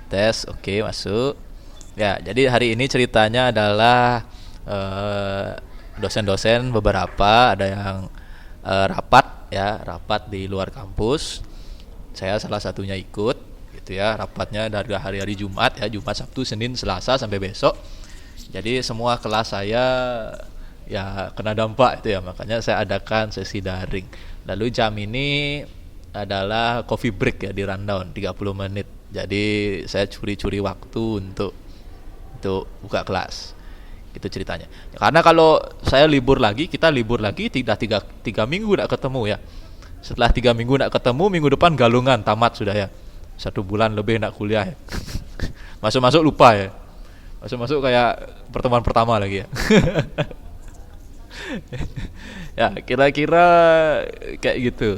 Tes, oke, masuk. Ya, jadi hari ini ceritanya adalah eh, dosen-dosen beberapa ada yang rapat ya, rapat di luar kampus. Saya salah satunya ikut gitu ya. Rapatnya dari hari-hari Jumat ya, Jumat, Sabtu, Senin, Selasa sampai besok. Jadi semua kelas saya ya kena dampak itu ya, makanya saya adakan sesi daring. Lalu jam ini adalah coffee break ya di rundown 30 menit. Jadi saya curi-curi waktu untuk buka kelas. Itu ceritanya. Ya, karena kalau saya libur lagi, kita libur lagi tidak tiga minggu tidak ketemu ya. Setelah 3 minggu tidak ketemu, minggu depan galungan tamat sudah ya. 1 bulan lebih tidak kuliah ya. Masuk-masuk lupa ya. Masuk-masuk kayak pertemuan pertama lagi ya. Ya, kira-kira kayak gitu.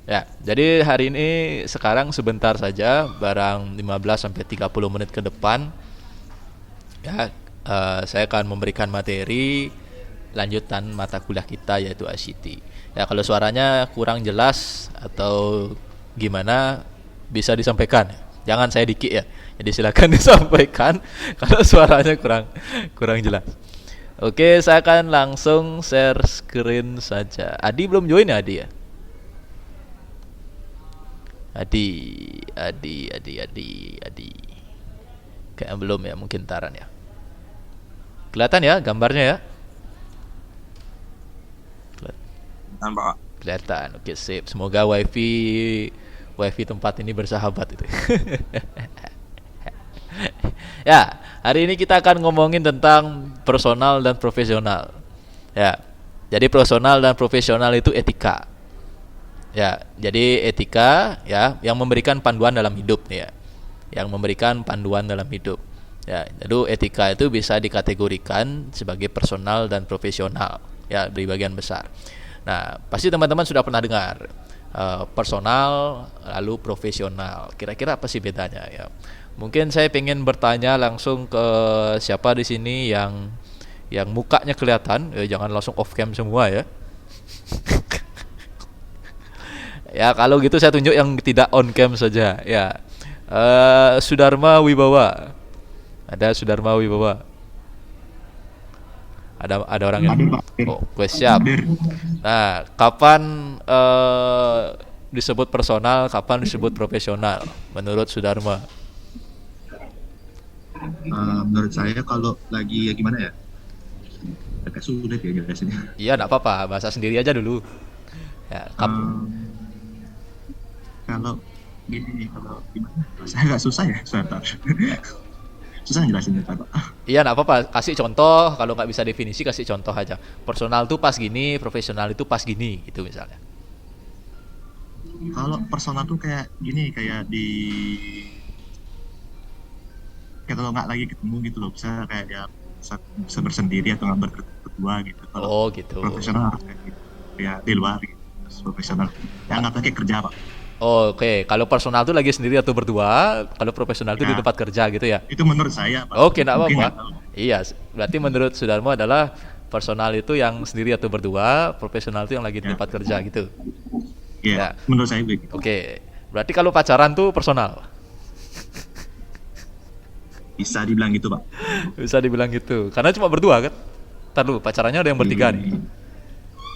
Ya, jadi hari ini sekarang sebentar saja, barang 15 sampai 30 menit ke depan ya, saya akan memberikan materi lanjutan mata kuliah kita yaitu ICT. Ya, kalau suaranya kurang jelas atau gimana bisa disampaikan. Jangan saya dikit ya. Jadi silakan disampaikan kalau suaranya kurang kurang jelas. Oke, saya akan langsung share screen saja. Adi belum join ya, Adi ya? Adi, Adi. Kayak belum ya, mungkin taran ya. Kelihatan ya gambarnya ya? Nampak. Kelihatan. Oke, sip. Semoga wifi tempat ini bersahabat itu. Ya, hari ini kita akan ngomongin tentang personal dan profesional. Ya. Jadi personal dan profesional itu etika. Ya, jadi etika ya yang memberikan panduan dalam hidup nih ya. Yang memberikan panduan dalam hidup. Ya, jadi etika itu bisa dikategorikan sebagai personal dan profesional ya di bagian besar. Nah, pasti teman-teman sudah pernah dengar personal lalu profesional. Kira-kira apa sih bedanya ya? Mungkin saya pengen bertanya langsung ke siapa di sini yang mukanya kelihatan, jangan langsung off cam semua ya. Ya, kalau gitu saya tunjuk yang tidak on cam saja ya. Sudarma Wibawa. Ada Sudarma Wibawa. Ada orang yang Hadir, Pak. oh, gue siap. Hadir. Nah, kapan disebut personal, kapan disebut profesional menurut Sudarma? Menurut saya kalau lagi ya gimana ya? Agak sulit ya jelasinnya. Iya, enggak apa-apa, bahasa sendiri aja dulu. Ya, Em, kalau gini, kalau gimana? Saya agak susah ya, sebentar. Susah jelasinnya, Pak. iya, enggak apa-apa, kasih contoh. Kalau nggak bisa definisi, kasih contoh aja. Personal tuh pas gini, profesional itu pas gini, gitu misalnya. Kalau personal tuh kayak gini, kayak kayak kalau nggak lagi ketemu gitu loh, bisa kayak dia bisa bersendiri atau nggak berdua gitu. Kalau Oh, gitu. profesional harus kayak gitu, ya di luar gitu. Profesional, ya nggak pakai kerja Pak. Oh, oke, kalau personal tuh lagi sendiri atau berdua, kalau profesional tuh di Ya tempat kerja gitu ya. itu menurut saya Pak. Oke, enggak Mungkin apa-apa. nggak tahu. Iya, berarti menurut Sudarmo adalah personal itu yang sendiri atau berdua, profesional itu yang lagi di Ya, tempat kerja gitu. ya Ya, menurut saya begitu. oke. Berarti kalau pacaran tuh personal. Bisa dibilang gitu Pak. Bisa dibilang gitu. Karena cuma berdua kan? Ntar dulu, pacarannya ada yang bertiga nih.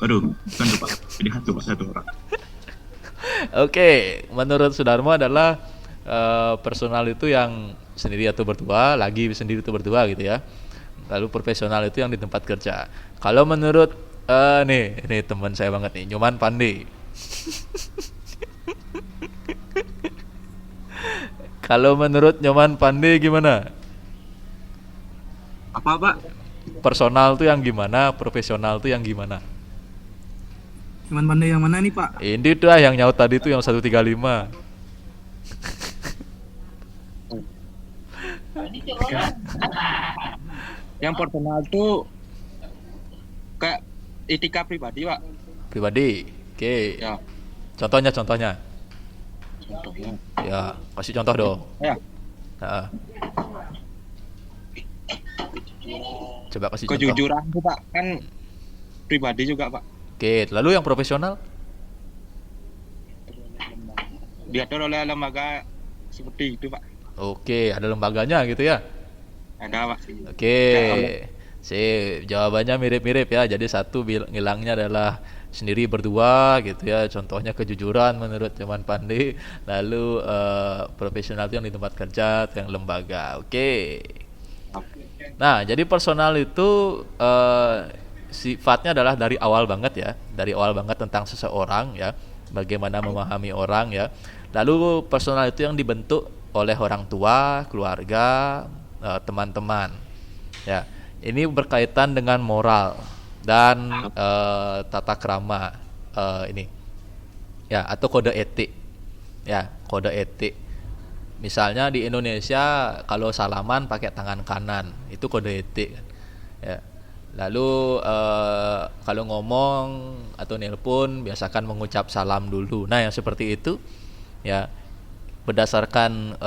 Waduh, bukan tuh Pak. Jadi satu orang. Oke, menurut Sudarmo adalah personal itu yang sendiri atau berdua, lagi sendiri atau berdua gitu ya. Lalu profesional itu yang di tempat kerja. Kalau menurut nih teman saya banget nih, Nyoman Pandey. Kalau menurut Nyoman Pandey gimana? Apa Pak? Personal tuh yang gimana, profesional tuh yang gimana? Cuman pandai yang mana nih Pak? Ini tuh yang nyaut tadi tuh yang 135. Yang personal tuh kayak etika pribadi Pak. Pribadi. Oke. Ya, Contohnya. contohnya. Ya, kasih contoh dong. Ya, Nah, coba kasih contoh. kejujuran tuh Pak kan pribadi juga Pak. Oke, lalu yang profesional? Diatur oleh lembaga seperti itu Pak. Oke, ada lembaganya gitu ya. Ada Pak. Oke, Ya, sip. Jawabannya mirip-mirip ya. Jadi satu bilangnya adalah sendiri berdua gitu ya. Contohnya kejujuran menurut Cuman Pandi. Lalu profesional itu yang di tempat kerja, atau yang lembaga. Oke. Nah, jadi personal itu sifatnya adalah dari awal banget ya. Dari awal banget tentang seseorang ya. Bagaimana memahami orang ya. Lalu personal itu yang dibentuk oleh orang tua, keluarga, teman-teman. Ya, ini berkaitan dengan moral dan tata krama ini. Ya, atau kode etik. Ya, kode etik. Misalnya di Indonesia kalau salaman pakai tangan kanan, itu kode etik kan. Ya. Lalu kalau ngomong atau nelpon biasakan mengucap salam dulu. Nah, yang seperti itu ya berdasarkan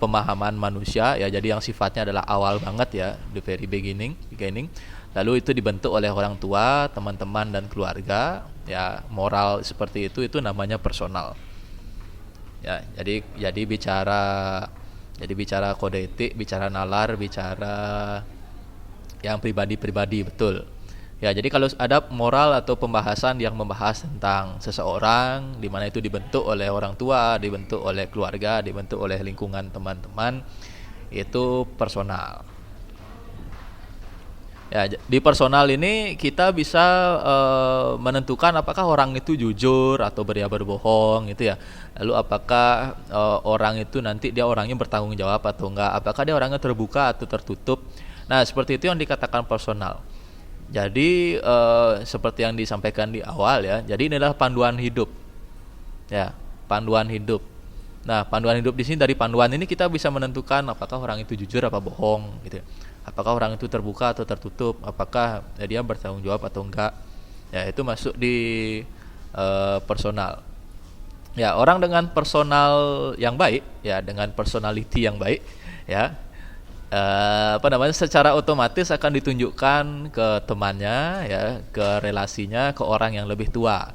pemahaman manusia ya, jadi yang sifatnya adalah awal banget ya, the very beginning. Lalu itu dibentuk oleh orang tua, teman-teman dan keluarga ya. Moral seperti itu namanya personal ya. Jadi bicara kode etik, bicara nalar, bicara yang pribadi-pribadi, betul ya. Jadi kalau ada moral atau pembahasan yang membahas tentang seseorang, di mana itu dibentuk oleh orang tua, dibentuk oleh keluarga, dibentuk oleh lingkungan teman-teman, itu personal ya. Di personal ini kita bisa menentukan apakah orang itu jujur atau berbohong gitu ya. Lalu apakah orang itu nanti dia orangnya bertanggung jawab atau enggak, apakah dia orangnya terbuka atau tertutup. Nah, seperti itu yang dikatakan personal. Jadi seperti yang disampaikan di awal ya. Jadi ini adalah panduan hidup. Ya, panduan hidup. Nah, panduan hidup di sini, dari panduan ini kita bisa menentukan apakah orang itu jujur apa bohong gitu ya. Apakah orang itu terbuka atau tertutup, apakah dia bertanggung jawab atau enggak. Ya, itu masuk di personal. Ya, orang dengan personal yang baik ya, dengan personality yang baik ya, secara otomatis akan ditunjukkan ke temannya ya, ke relasinya, ke orang yang lebih tua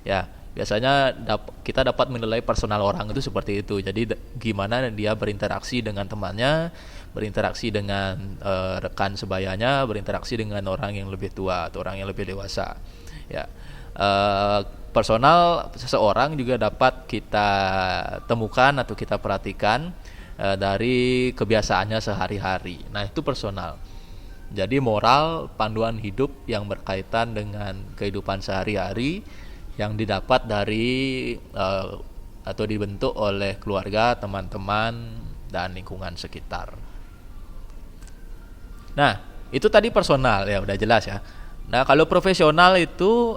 ya. Biasanya kita dapat menilai personal orang itu seperti itu. Jadi gimana dia berinteraksi dengan temannya, berinteraksi dengan rekan sebayanya, berinteraksi dengan orang yang lebih tua atau orang yang lebih dewasa ya. Personal seseorang juga dapat kita temukan atau kita perhatikan dari kebiasaannya sehari-hari. Nah, itu personal. Jadi moral, panduan hidup yang berkaitan dengan kehidupan sehari-hari yang didapat dari atau dibentuk oleh keluarga, teman-teman dan lingkungan sekitar. Nah, itu tadi personal ya, udah jelas ya. Nah, kalau profesional itu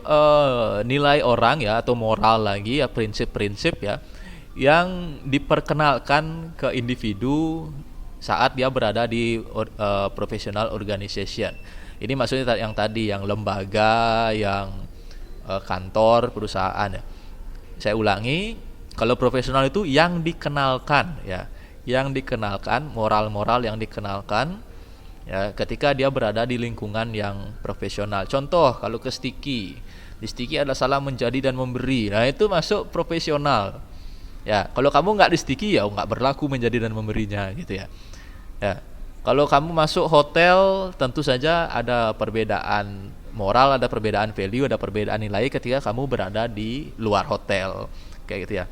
nilai orang ya, atau moral lagi ya, prinsip-prinsip ya, yang diperkenalkan ke individu saat dia berada di professional organization. Ini maksudnya yang tadi, yang lembaga, yang kantor, perusahaan ya. Saya ulangi, kalau profesional itu yang dikenalkan ya, yang dikenalkan, moral-moral yang dikenalkan ya, ketika dia berada di lingkungan yang profesional. Contoh, kalau ke Sticky, di Sticky ada salam menjadi dan memberi. Nah, itu masuk profesional. Ya, kalau kamu nggak di Sticky ya nggak berlaku menjadi dan memberinya gitu ya. Ya, kalau kamu masuk hotel, tentu saja ada perbedaan moral, ada perbedaan value, ada perbedaan nilai ketika kamu berada di luar hotel, kayak gitu ya.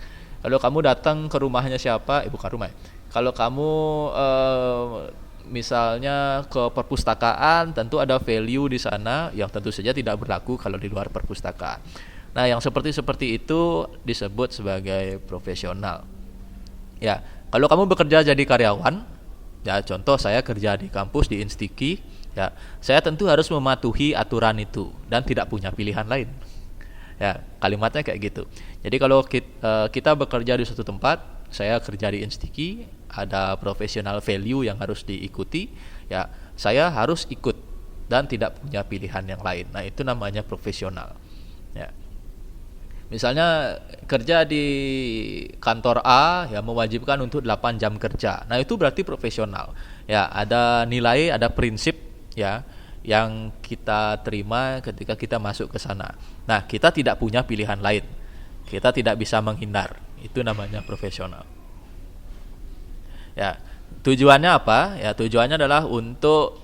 Kalau kamu datang ke rumahnya siapa, bukan rumah ya. Kalau kamu misalnya ke perpustakaan, tentu ada value di sana yang tentu saja tidak berlaku kalau di luar perpustakaan. Nah, yang seperti itu disebut sebagai profesional. Ya, kalau kamu bekerja jadi karyawan, ya contoh saya kerja di kampus di Instiki, ya saya tentu harus mematuhi aturan itu dan tidak punya pilihan lain. Ya, kalimatnya kayak gitu. Jadi kalau kita bekerja di suatu tempat, saya kerja di Instiki, ada professional value yang harus diikuti, ya saya harus ikut dan tidak punya pilihan yang lain. Nah, itu namanya profesional. Ya. Misalnya kerja di kantor A ya mewajibkan untuk 8 jam kerja. Nah, itu berarti profesional. Ya, ada nilai, ada prinsip ya yang kita terima ketika kita masuk ke sana. Nah, kita tidak punya pilihan lain. Kita tidak bisa menghindar. Itu namanya profesional. Ya, tujuannya apa? Ya, tujuannya adalah untuk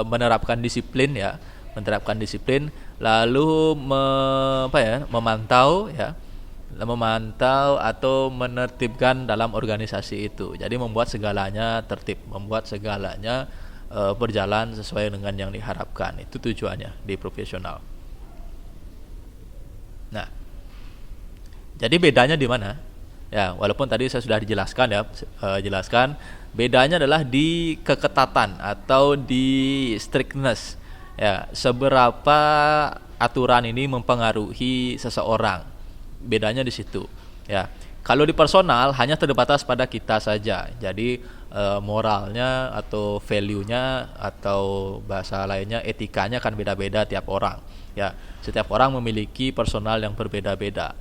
menerapkan disiplin ya, menerapkan disiplin, lalu memantau ya, memantau atau menertibkan dalam organisasi itu. Jadi membuat segalanya tertib, membuat segalanya berjalan sesuai dengan yang diharapkan. Itu tujuannya di profesional. Nah, jadi bedanya di mana? Ya, walaupun tadi saya sudah dijelaskan ya, jelaskan bedanya adalah di keketatan atau di strictness. Ya, seberapa aturan ini mempengaruhi seseorang. Bedanya di situ. Ya, kalau di personal hanya terbatas pada kita saja. Jadi moralnya atau value-nya atau bahasa lainnya etikanya kan beda-beda tiap orang. Ya, setiap orang memiliki personal yang berbeda-beda.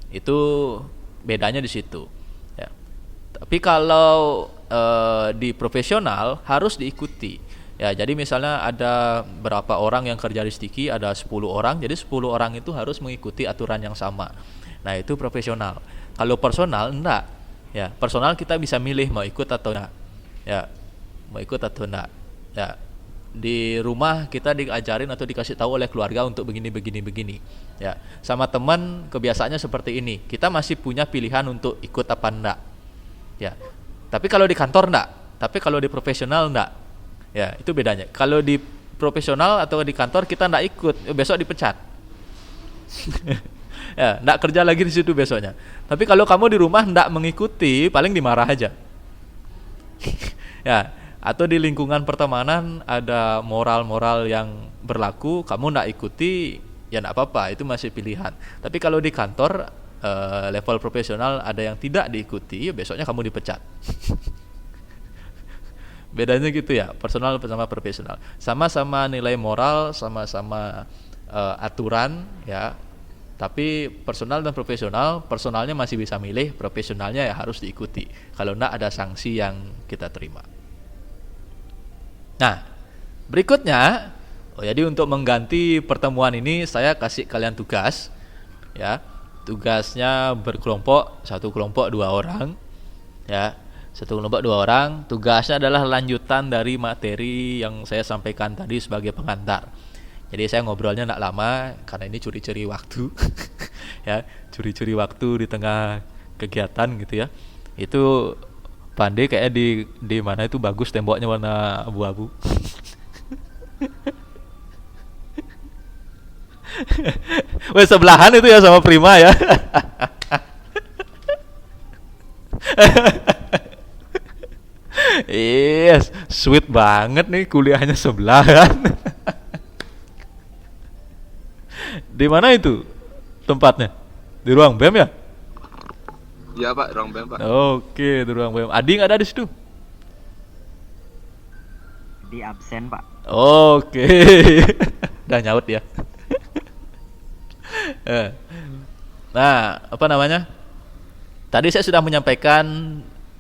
Itu bedanya di situ. Ya. Tapi kalau di profesional harus diikuti. Ya, jadi misalnya ada berapa orang yang kerja di Sticky, ada 10 orang, jadi 10 orang itu harus mengikuti aturan yang sama. Nah, itu profesional. Kalau personal enggak. Ya, personal kita bisa milih mau ikut atau enggak. Ya, mau ikut atau enggak. Ya. Di rumah kita diajarin atau dikasih tahu oleh keluarga untuk begini. Ya, sama teman kebiasaannya seperti ini. Kita masih punya pilihan untuk ikut apa enggak. Ya. Tapi kalau di kantor enggak. Tapi kalau di profesional enggak. Ya, itu bedanya. Kalau di profesional atau di kantor kita enggak ikut, besok dipecat. Ya, enggak kerja lagi di situ besoknya. Tapi kalau kamu di rumah enggak mengikuti, paling dimarah aja. Ya, atau di lingkungan pertemanan ada moral-moral yang berlaku, kamu enggak ikuti, ya enggak apa-apa, itu masih pilihan. Tapi kalau di kantor level profesional ada yang tidak diikuti, ya besoknya kamu dipecat. Bedanya gitu ya, personal sama profesional. Sama-sama nilai moral, sama-sama aturan ya. Tapi personal dan profesional, personalnya masih bisa milih, profesionalnya ya harus diikuti. Kalau enggak ada sanksi yang kita terima. Nah, berikutnya, jadi untuk mengganti pertemuan ini saya kasih kalian tugas ya. Tugasnya berkelompok, satu kelompok 2 orang ya. Satu kelompok 2 orang, tugasnya adalah lanjutan dari materi yang saya sampaikan tadi sebagai pengantar. Jadi saya ngobrolnya enggak lama karena ini curi-curi waktu. Ya, curi-curi waktu di tengah kegiatan gitu ya. Itu Pandai kayak di mana itu bagus temboknya warna abu-abu. Wes sebelahan itu ya sama Prima ya. Yes, sweet banget nih kuliahnya sebelahan. Di mana itu tempatnya? Di ruang BEM ya? Iya Pak, ruang BEM Pak. Oke, di ruang BEM. Adi nggak ada di situ? Di absen Pak. Oke. Udah nyaut ya. Nah, apa namanya? Tadi saya sudah menyampaikan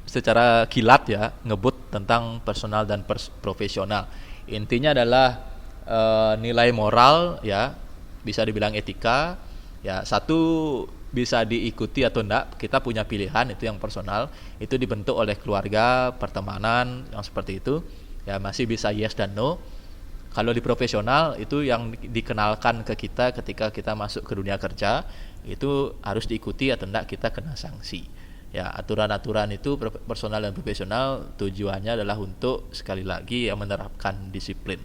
secara kilat ya, ngebut tentang personal dan profesional. Intinya adalah nilai moral ya, bisa dibilang etika ya. Satu bisa diikuti atau enggak, kita punya pilihan, itu yang personal. Itu dibentuk oleh keluarga, pertemanan yang seperti itu. Ya, masih bisa yes dan no. Kalau di profesional itu yang dikenalkan ke kita ketika kita masuk ke dunia kerja, itu harus diikuti atau enggak kita kena sanksi. Ya, aturan-aturan itu personal dan profesional tujuannya adalah untuk sekali lagi yang menerapkan disiplin.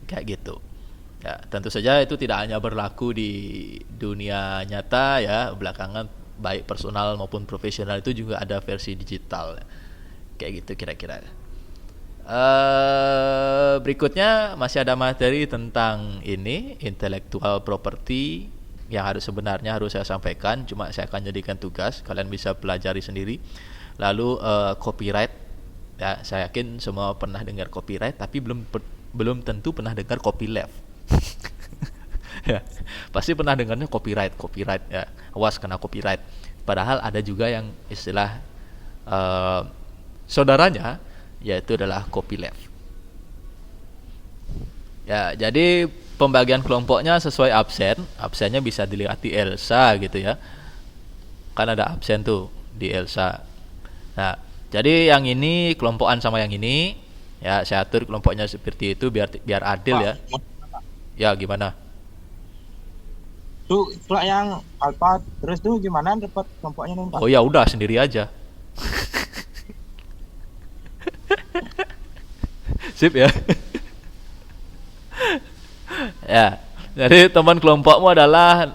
Kayak gitu. Ya, tentu saja itu tidak hanya berlaku di dunia nyata ya, belakangan baik personal maupun profesional itu juga ada versi digital. Kayak gitu kira-kira. Berikutnya masih ada materi tentang ini, intellectual property, yang sebenarnya harus saya sampaikan, cuma saya akan jadikan tugas, kalian bisa pelajari sendiri. Lalu copyright, ya saya yakin semua pernah dengar copyright, tapi belum tentu pernah dengar copyleft. Ya, pasti pernah dengarnya copyright ya, awas kena copyright. Padahal ada juga yang istilah saudaranya, yaitu adalah copyleft. Ya, jadi pembagian kelompoknya sesuai absennya bisa dilihat di Elsa gitu ya. Kan ada absen tuh di Elsa. Nah, Jadi yang ini kelompokan sama yang ini, ya saya atur kelompoknya seperti itu biar adil ya. Ya gimana? Tuh kalau yang alpha terus tuh gimana dapat kelompoknya nih Pak? Oh ya udah sendiri aja. Sip ya. Ya. Jadi teman kelompokmu adalah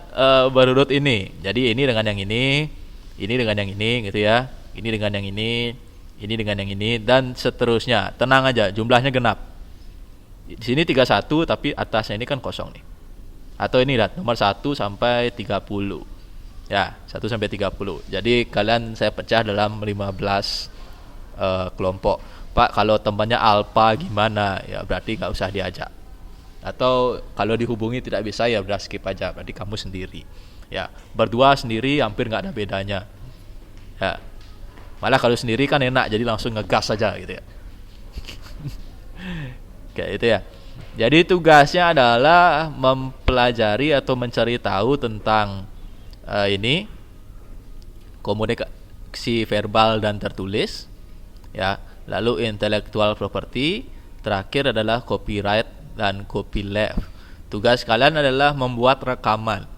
berurut ini. Jadi ini dengan yang ini dengan yang ini gitu ya. Ini dengan yang ini dengan yang ini dan seterusnya. Tenang aja, jumlahnya genap. Di sini 31 tapi atasnya ini kan kosong nih. Atau ini lihat nomor 1 sampai 30. Ya, 1 sampai 30. Jadi kalian saya pecah dalam 15 kelompok. Pak, kalau temannya alpha gimana? Ya berarti nggak usah diajak. Atau kalau dihubungi tidak bisa ya udah skip aja, berarti kamu sendiri. Ya, berdua sendiri hampir nggak ada bedanya. Ya. Malah kalau sendiri kan enak, jadi langsung ngegas aja gitu ya. Kayak itu ya. Jadi tugasnya adalah mempelajari atau mencari tahu tentang ini komunikasi verbal dan tertulis, ya. Lalu intellectual property, terakhir adalah copyright dan copyleft. Tugas kalian adalah membuat rekaman.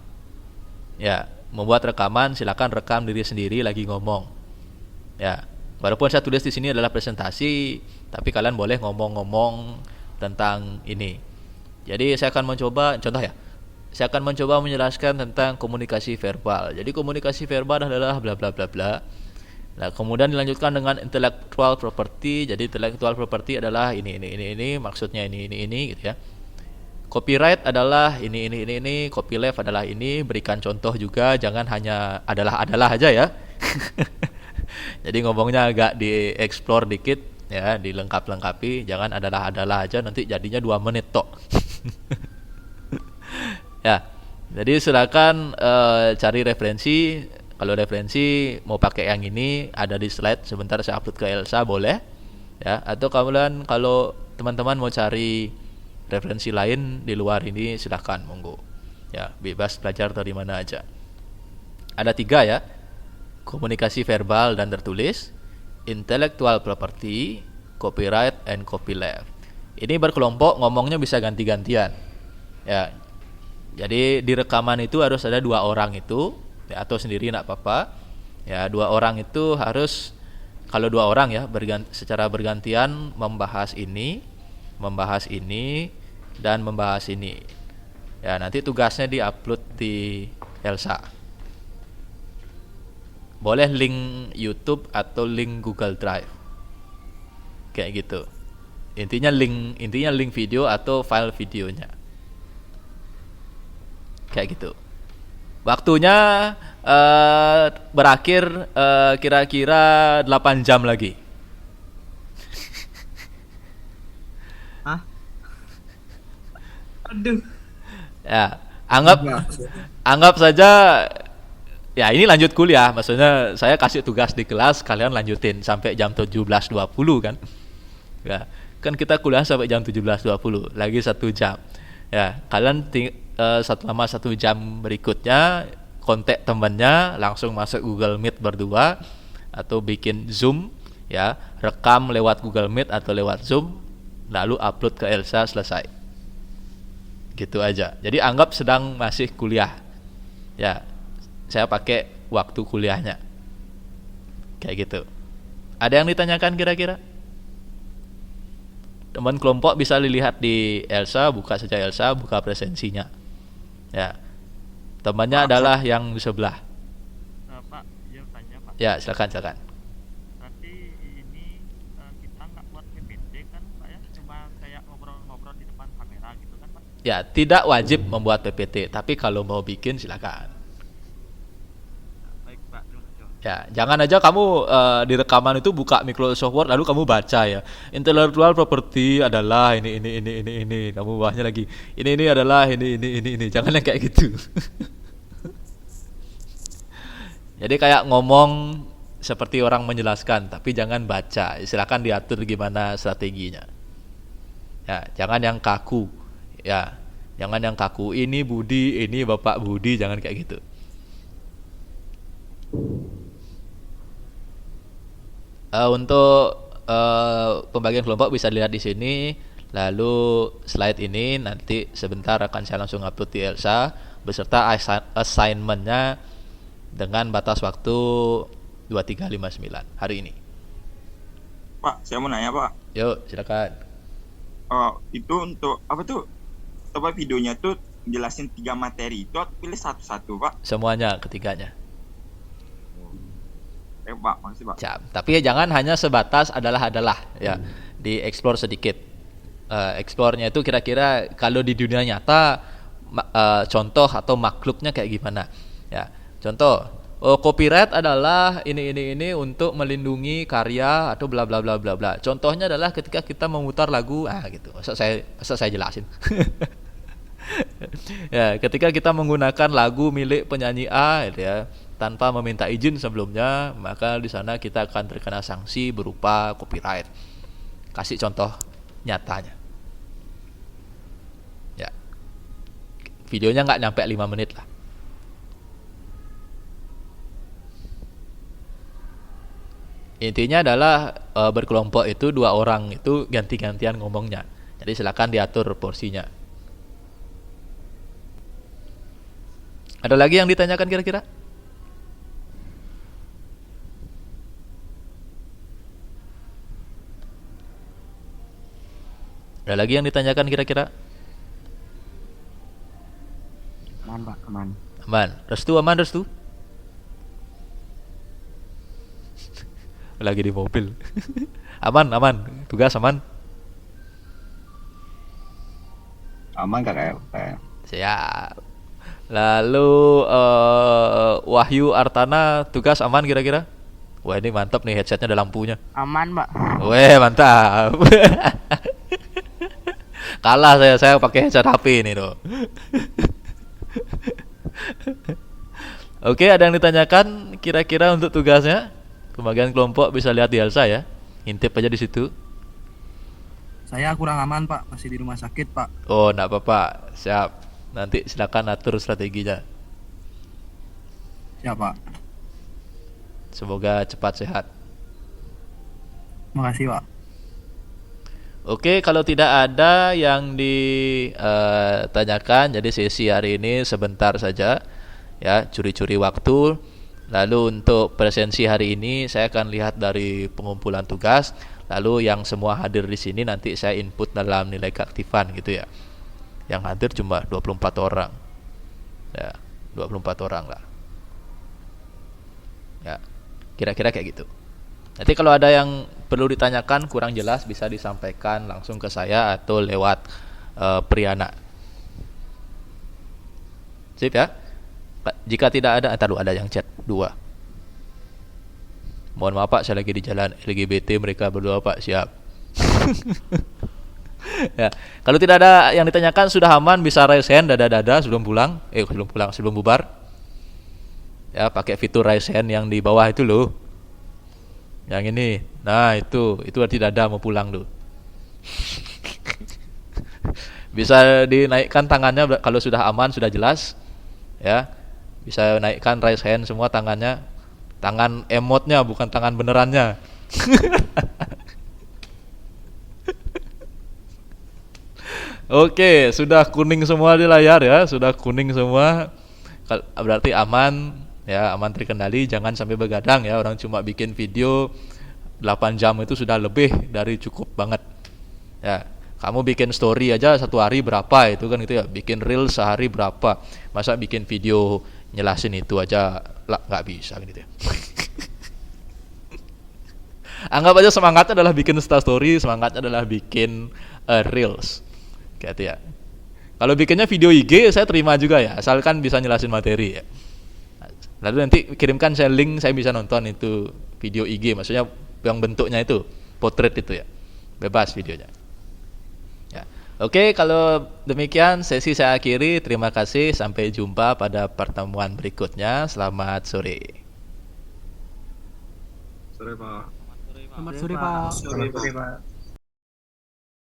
Ya, membuat rekaman, silakan rekam diri sendiri lagi ngomong. Ya, walaupun saya tulis di sini adalah presentasi, tapi kalian boleh ngomong-ngomong tentang ini. Jadi saya akan mencoba, contoh ya. Saya akan mencoba menjelaskan tentang komunikasi verbal. Jadi komunikasi verbal adalah bla bla bla bla. Nah, kemudian dilanjutkan dengan intellectual property. Jadi intellectual property adalah ini, maksudnya ini gitu ya. Copyright adalah ini, copyleft adalah ini, berikan contoh juga, jangan hanya adalah aja ya. Jadi ngomongnya agak dieksplor dikit ya, dilengkapi, jangan adalah aja nanti jadinya 2 menit tok. Ya. Jadi silakan cari referensi. Kalau referensi mau pakai yang ini ada di slide, sebentar saya upload ke Elsa boleh ya, atau kalian kalau teman-teman mau cari referensi lain di luar ini silahkan, monggo ya, bebas belajar dari mana aja. Ada 3 ya, komunikasi verbal dan tertulis, intellectual property, copyright, and copyleft. Ini berkelompok, ngomongnya bisa ganti-gantian ya. Jadi di rekaman itu harus ada 2 orang itu ya, atau sendiri enggak apa-apa ya. 2 orang itu harus, kalau 2 orang ya, secara bergantian membahas ini dan membahas ini ya. Nanti tugasnya diupload di Elsa, boleh link YouTube atau link Google Drive kayak gitu. Intinya link video atau file videonya kayak gitu. Waktunya berakhir kira-kira 8 jam lagi. Hah? Aduh. Ya, anggap saja ya ini lanjut kuliah. Maksudnya saya kasih tugas di kelas, kalian lanjutin sampai jam 17.20 kan. Ya, kan kita kuliah sampai jam 17.20, lagi 1 jam. Ya, kalian selama 1 jam berikutnya kontak temannya, langsung masuk Google Meet berdua atau bikin Zoom ya, rekam lewat Google Meet atau lewat Zoom, lalu upload ke Elsa, selesai. Gitu aja. Jadi anggap sedang masih kuliah. Ya, saya pakai waktu kuliahnya. Kayak gitu. Ada yang ditanyakan kira-kira? Teman kelompok bisa dilihat di Elsa, buka saja Elsa, buka presensinya. Ya. Temannya adalah yang di sebelah. Pak, izin tanya Pak. Ya, silakan. Berarti ini kita nggak buat PPT kan Pak ya? Cuma kayak ngobrol-ngobrol di depan kamera gitu kan Pak? Ya, tidak wajib membuat PPT, tapi kalau mau bikin silakan. Baik Pak, terima kasih Pak. Ya, jangan aja kamu di rekaman itu buka Microsoft Word lalu kamu baca ya. Intellectual property adalah ini. Kamu bahasnya lagi. Ini adalah ini. Jangan yang kayak gitu. Jadi kayak ngomong seperti orang menjelaskan, tapi jangan baca. Silakan diatur gimana strateginya. Ya, jangan yang kaku. Ya, jangan yang kaku. Ini Budi, ini Bapak Budi, jangan kayak gitu. Untuk pembagian kelompok bisa dilihat di sini. Lalu slide ini nanti sebentar akan saya langsung upload di Elsa beserta assignment-nya dengan batas waktu 23.59 hari ini. Pak, saya mau nanya Pak. Yuk, silakan. Itu untuk apa tuh? Coba videonya tuh jelasin 3 materi itu atau pilih satu-satu Pak? Semuanya, ketiganya. Pak, makasih Pak. Tapi jangan hanya sebatas adalah ya, di explore sedikit. Explore-nya itu kira-kira kalau di dunia nyata contoh atau makhluknya kayak gimana? Ya, contoh, copyright adalah ini untuk melindungi karya atau bla bla bla bla bla. Contohnya adalah ketika kita memutar lagu, gitu. Masa saya jelasin. Ya, ketika kita menggunakan lagu milik penyanyi A, gitu ya, tanpa meminta izin sebelumnya, maka di sana kita akan terkena sanksi berupa copyright. Kasih contoh nyatanya. Ya. Videonya nggak nyampe 5 menit lah. Intinya adalah berkelompok itu 2 orang itu ganti-gantian ngomongnya. Jadi silakan diatur porsinya. Ada lagi yang ditanyakan kira-kira? Ada lagi yang ditanyakan kira-kira? Aman Pak, aman. Aman. Restu? Lagi di mobil. aman. Tugas aman. Aman kakak. Siap. Lalu Wahyu Artana, tugas aman kira-kira? Wah, ini mantap nih, headsetnya ada lampunya. Aman Pak. Weh, mantap. Kalah saya pakai headset HP ini tuh. Oke, ada yang ditanyakan kira-kira untuk tugasnya? Pembagian kelompok bisa lihat di Elsa ya. Intip aja di situ. Saya kurang aman Pak, masih di rumah sakit Pak. Oh, enggak apa-apa. Siap. Nanti silakan atur strateginya. Siap Pak. Semoga cepat sehat. Makasih Pak. Oke, kalau tidak ada yang ditanyakan, jadi sesi hari ini sebentar saja ya, curi-curi waktu. Lalu untuk presensi hari ini saya akan lihat dari pengumpulan tugas. Lalu yang semua hadir di sini nanti saya input dalam nilai keaktifan gitu ya. Yang hadir cuma 24 orang. Ya, 24 orang lah. Ya, kira-kira kayak gitu. Nanti kalau ada yang perlu ditanyakan kurang jelas bisa disampaikan langsung ke saya atau lewat Priyana. Sip ya. Jika tidak ada, ada yang chat 2. Mohon maaf Pak, saya lagi di jalan LGBT mereka berdua Pak, siap. Ya, kalau tidak ada yang ditanyakan sudah aman, bisa raise hand dada sebelum pulang. Sebelum bubar. Ya, pakai fitur raise hand yang di bawah itu loh. Yang ini. Nah, itu tidak ada mau pulang loh. Bisa dinaikkan tangannya kalau sudah aman, sudah jelas. Ya. Bisa naikkan raise hand semua tangannya. Tangan emotnya bukan tangan benerannya. Oke, sudah kuning semua di layar ya, sudah kuning semua. Berarti aman ya, aman terkendali, jangan sampai begadang ya. Orang cuma bikin video 8 jam itu sudah lebih dari cukup banget. Ya, kamu bikin story aja 1 hari berapa itu kan gitu ya, bikin reel sehari berapa. Masa bikin video nyelasin itu aja nggak bisa gitu ya. Anggap aja semangatnya adalah bikin story, semangatnya adalah bikin reels gitu ya. Kalau bikinnya video IG saya terima juga ya, asalkan bisa nyelasin materi ya. Lalu nanti kirimkan saya link, saya bisa nonton itu video IG, maksudnya yang bentuknya itu potret itu ya, bebas videonya ya. Oke, kalau demikian sesi saya akhiri. Terima kasih, sampai jumpa pada pertemuan berikutnya. Selamat sore. Sore Pak. Selamat sore Pak. Sore Pak.